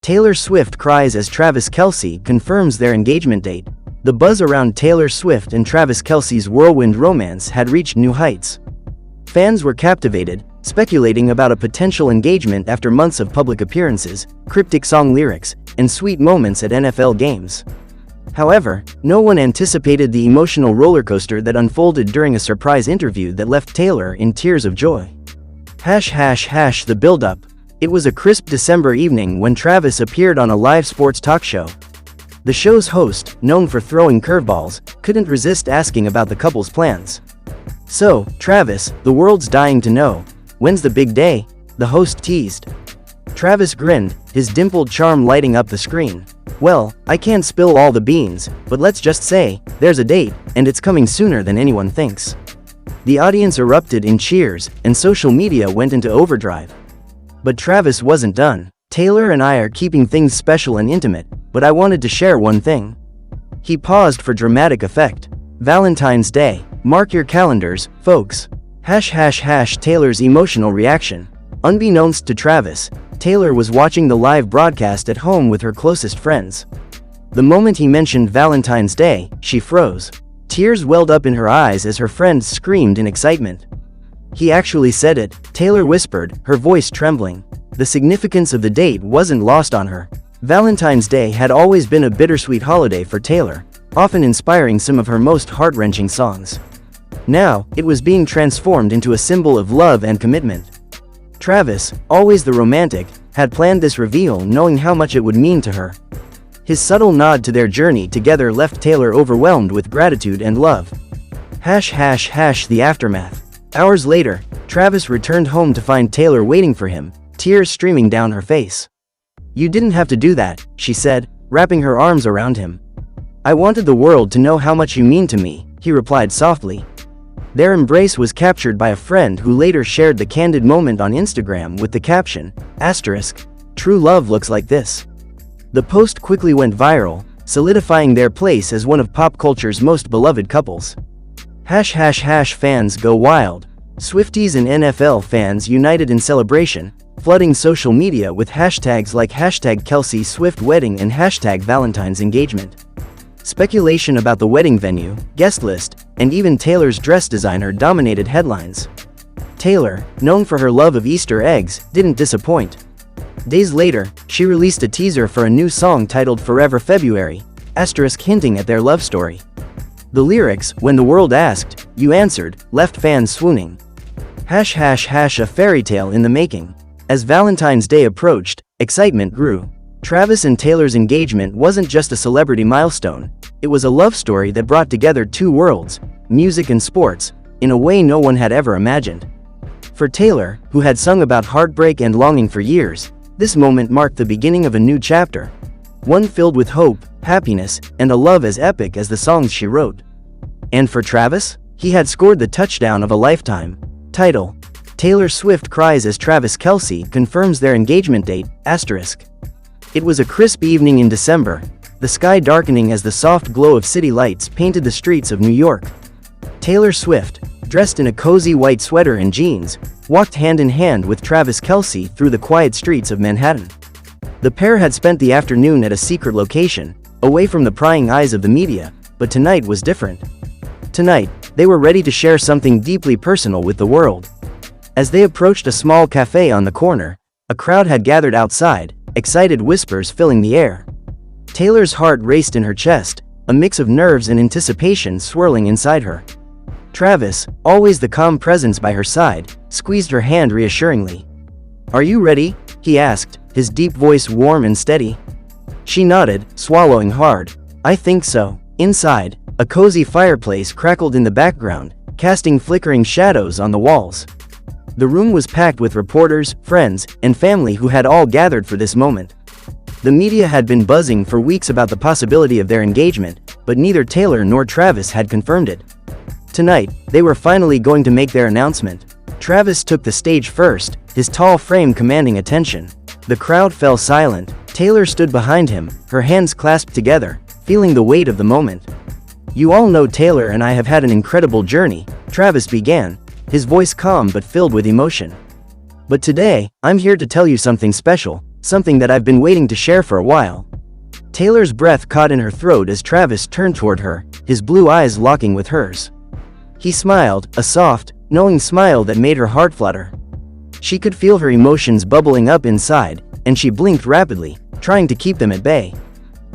Taylor Swift cries as Travis Kelce confirms their engagement date. The buzz around Taylor Swift and Travis Kelce's whirlwind romance had reached new heights. Fans were captivated, speculating about a potential engagement after months of public appearances, cryptic song lyrics, and sweet moments at NFL games. However, no one anticipated the emotional rollercoaster that unfolded during a surprise interview that left Taylor in tears of joy. The build-up. It was a crisp December evening when Travis appeared on a live sports talk show. The show's host, known for throwing curveballs, couldn't resist asking about the couple's plans. "So, Travis, the world's dying to know. When's the big day?" the host teased. Travis grinned, his dimpled charm lighting up the screen. "Well, I can't spill all the beans, but let's just say, there's a date, and it's coming sooner than anyone thinks." The audience erupted in cheers, and social media went into overdrive. But Travis wasn't done. "Taylor and I are keeping things special and intimate, but I wanted to share one thing." He paused for dramatic effect. "Valentine's Day. Mark your calendars, folks." Taylor's emotional reaction. Unbeknownst to Travis, Taylor was watching the live broadcast at home with her closest friends. The moment he mentioned Valentine's Day, she froze. Tears welled up in her eyes as her friends screamed in excitement. "He actually said it," Taylor whispered, her voice trembling. The significance of the date wasn't lost on her. Valentine's Day had always been a bittersweet holiday for Taylor, often inspiring some of her most heart-wrenching songs. Now, it was being transformed into a symbol of love and commitment. Travis, always the romantic, had planned this reveal knowing how much it would mean to her. His subtle nod to their journey together left Taylor overwhelmed with gratitude and love. The aftermath. Hours later, Travis returned home to find Taylor waiting for him, tears streaming down her face. "You didn't have to do that," she said, wrapping her arms around him. "I wanted the world to know how much you mean to me," he replied softly. Their embrace was captured by a friend who later shared the candid moment on Instagram with the caption, "True love looks like this." The post quickly went viral, solidifying their place as one of pop culture's most beloved couples. Fans go wild. Swifties and NFL fans united in celebration, flooding social media with hashtags like #Kelce Swift Wedding and #Valentine's Engagement. Speculation about the wedding venue, guest list, and even Taylor's dress designer dominated headlines. Taylor, known for her love of Easter eggs, didn't disappoint. Days later, she released a teaser for a new song titled Forever February, hinting at their love story. The lyrics, "When the world asked, you answered," left fans swooning. A fairy tale in the making. As Valentine's Day approached, excitement grew. Travis and Taylor's engagement wasn't just a celebrity milestone, it was a love story that brought together two worlds, music and sports, in a way no one had ever imagined. For Taylor, who had sung about heartbreak and longing for years, this moment marked the beginning of a new chapter. One filled with hope, happiness, and a love as epic as the songs she wrote. And for Travis, he had scored the touchdown of a lifetime. Title: Taylor Swift cries as Travis Kelce confirms their engagement date, It was a crisp evening in December, the sky darkening as the soft glow of city lights painted the streets of New York. Taylor Swift, dressed in a cozy white sweater and jeans, walked hand in hand with Travis Kelce through the quiet streets of Manhattan. The pair had spent the afternoon at a secret location, away from the prying eyes of the media, but tonight was different. Tonight, they were ready to share something deeply personal with the world. As they approached a small cafe on the corner, a crowd had gathered outside, excited whispers filling the air. Taylor's heart raced in her chest, a mix of nerves and anticipation swirling inside her. Travis, always the calm presence by her side, squeezed her hand reassuringly. "Are you ready?" he asked, his deep voice warm and steady. She nodded, swallowing hard. "I think so." Inside, a cozy fireplace crackled in the background, casting flickering shadows on the walls. The room was packed with reporters, friends, and family who had all gathered for this moment. The media had been buzzing for weeks about the possibility of their engagement, but neither Taylor nor Travis had confirmed it. Tonight, they were finally going to make their announcement. Travis took the stage first, his tall frame commanding attention. The crowd fell silent. Taylor stood behind him, her hands clasped together, feeling the weight of the moment. "You all know Taylor and I have had an incredible journey," Travis began, his voice calm but filled with emotion. "But today, I'm here to tell you something special. something that I've been waiting to share for a while." Taylor's breath caught in her throat as Travis turned toward her, his blue eyes locking with hers. He smiled, a soft, knowing smile that made her heart flutter. She could feel her emotions bubbling up inside, and she blinked rapidly, trying to keep them at bay.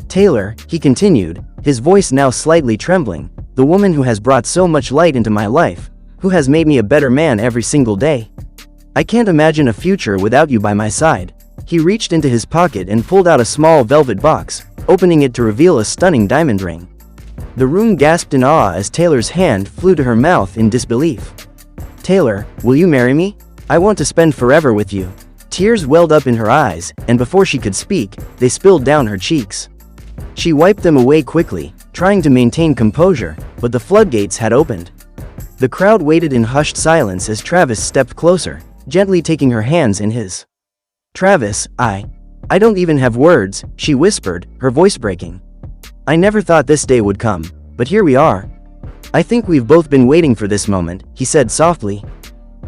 "Taylor," he continued, his voice now slightly trembling, "the woman who has brought so much light into my life, who has made me a better man every single day. I can't imagine a future without you by my side." He reached into his pocket and pulled out a small velvet box, opening it to reveal a stunning diamond ring. The room gasped in awe as Taylor's hand flew to her mouth in disbelief. "Taylor, will you marry me? I want to spend forever with you." Tears welled up in her eyes, and before she could speak, they spilled down her cheeks. She wiped them away quickly, trying to maintain composure, but the floodgates had opened. The crowd waited in hushed silence as Travis stepped closer, gently taking her hands in his. "Travis, I don't even have words," she whispered, her voice breaking. "I never thought this day would come, but here we are. I think we've both been waiting for this moment," he said softly.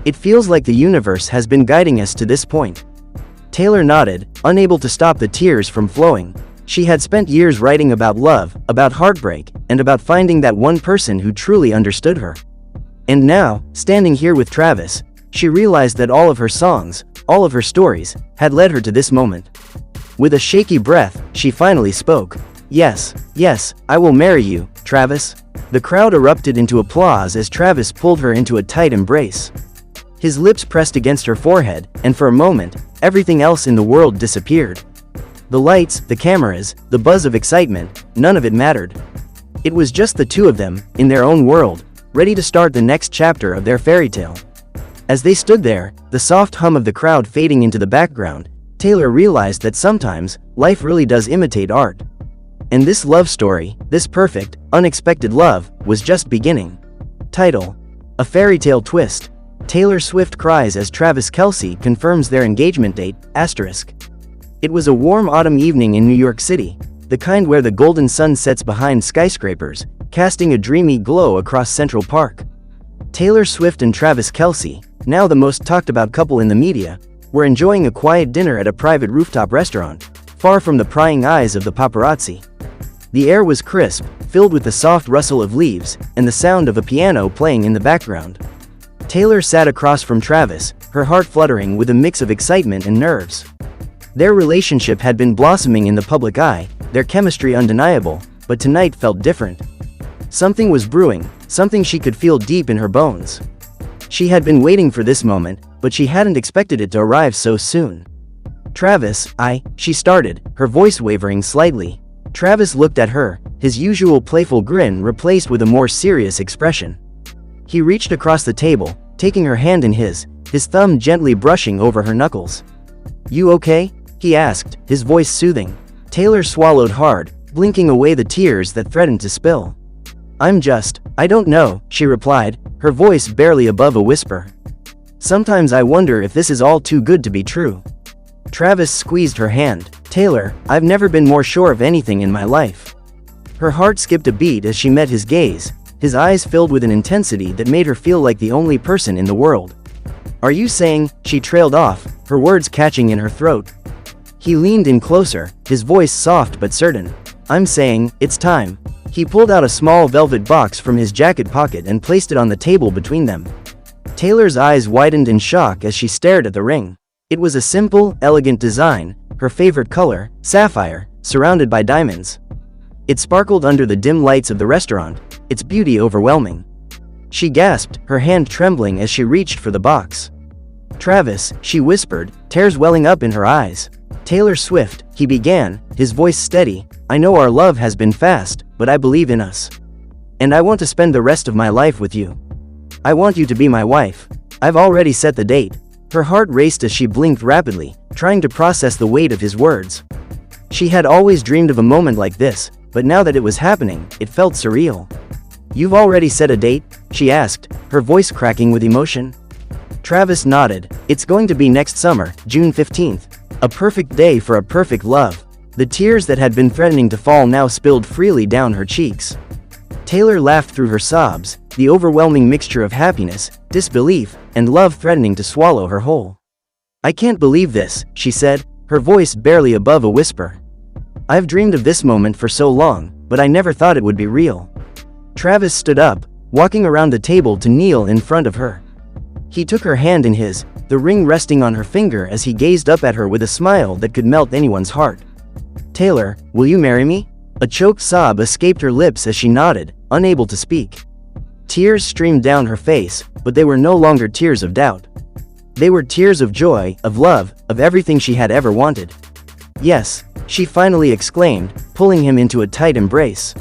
"It feels like the universe has been guiding us to this point." Taylor nodded, unable to stop the tears from flowing. She had spent years writing about love, about heartbreak, and about finding that one person who truly understood her. And now, standing here with Travis, she realized that all of her songs, all of her stories, had led her to this moment. With a shaky breath, she finally spoke. Yes, I will marry you, Travis." The crowd erupted into applause as Travis pulled her into a tight embrace. His lips pressed against her forehead, and for a moment, everything else in the world disappeared. The lights, the cameras, the buzz of excitement, none of it mattered. It was just the two of them, in their own world, ready to start the next chapter of their fairy tale. As they stood there, the soft hum of the crowd fading into the background, Taylor realized that sometimes, life really does imitate art. And this love story, this perfect, unexpected love, was just beginning. Title: A Fairy Tale Twist. Taylor Swift cries as Travis Kelce confirms their engagement date, asterisk. It was a warm autumn evening in New York City, the kind where the golden sun sets behind skyscrapers, casting a dreamy glow across Central Park. Taylor Swift and Travis Kelce, now the most talked about couple in the media, were enjoying a quiet dinner at a private rooftop restaurant, far from the prying eyes of the paparazzi. The air was crisp, filled with the soft rustle of leaves, and the sound of a piano playing in the background. Taylor sat across from Travis, her heart fluttering with a mix of excitement and nerves. Their relationship had been blossoming in the public eye, their chemistry undeniable, but tonight felt different. Something was brewing, something she could feel deep in her bones. She had been waiting for this moment, but she hadn't expected it to arrive so soon. "Travis, she started, her voice wavering slightly. Travis looked at her, his usual playful grin replaced with a more serious expression. He reached across the table, taking her hand in his thumb gently brushing over her knuckles. "You okay?" he asked, his voice soothing. Taylor swallowed hard, blinking away the tears that threatened to spill. I don't know," she replied, her voice barely above a whisper. "Sometimes I wonder if this is all too good to be true." Travis squeezed her hand. "Taylor, I've never been more sure of anything in my life." Her heart skipped a beat as she met his gaze, his eyes filled with an intensity that made her feel like the only person in the world. "Are you saying," she trailed off, her words catching in her throat. He leaned in closer, his voice soft but certain. "I'm saying, it's time." He pulled out a small velvet box from his jacket pocket and placed it on the table between them. Taylor's eyes widened in shock as she stared at the ring. It was a simple, elegant design, her favorite color, sapphire, surrounded by diamonds. It sparkled under the dim lights of the restaurant, its beauty overwhelming. She gasped, her hand trembling as she reached for the box. "Travis," she whispered, tears welling up in her eyes. "Taylor Swift," he began, his voice steady, "I know our love has been fast, but I believe in us. And I want to spend the rest of my life with you. I want you to be my wife. I've already set the date." Her heart raced as she blinked rapidly, trying to process the weight of his words. She had always dreamed of a moment like this, but now that it was happening, it felt surreal. "You've already set a date?" she asked, her voice cracking with emotion. Travis nodded. "It's going to be next summer, June 15th. A perfect day for a perfect love." The tears that had been threatening to fall now spilled freely down her cheeks. Taylor laughed through her sobs, the overwhelming mixture of happiness, disbelief, and love threatening to swallow her whole. "I can't believe this," she said, her voice barely above a whisper. "I've dreamed of this moment for so long, but I never thought it would be real." Travis stood up, walking around the table to kneel in front of her. He took her hand in his, the ring resting on her finger as he gazed up at her with a smile that could melt anyone's heart. "Taylor, will you marry me?" A choked sob escaped her lips as she nodded, unable to speak. Tears streamed down her face, but they were no longer tears of doubt. They were tears of joy, of love, of everything she had ever wanted. "Yes," she finally exclaimed, pulling him into a tight embrace.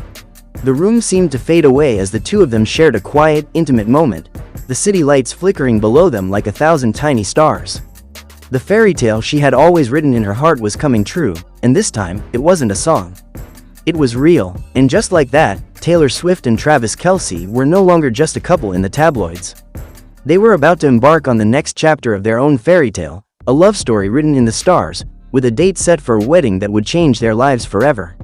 The room seemed to fade away as the two of them shared a quiet, intimate moment, the city lights flickering below them like 1,000 tiny stars. The fairy tale she had always written in her heart was coming true, and this time, it wasn't a song. It was real, and just like that, Taylor Swift and Travis Kelce were no longer just a couple in the tabloids. They were about to embark on the next chapter of their own fairy tale, a love story written in the stars, with a date set for a wedding that would change their lives forever.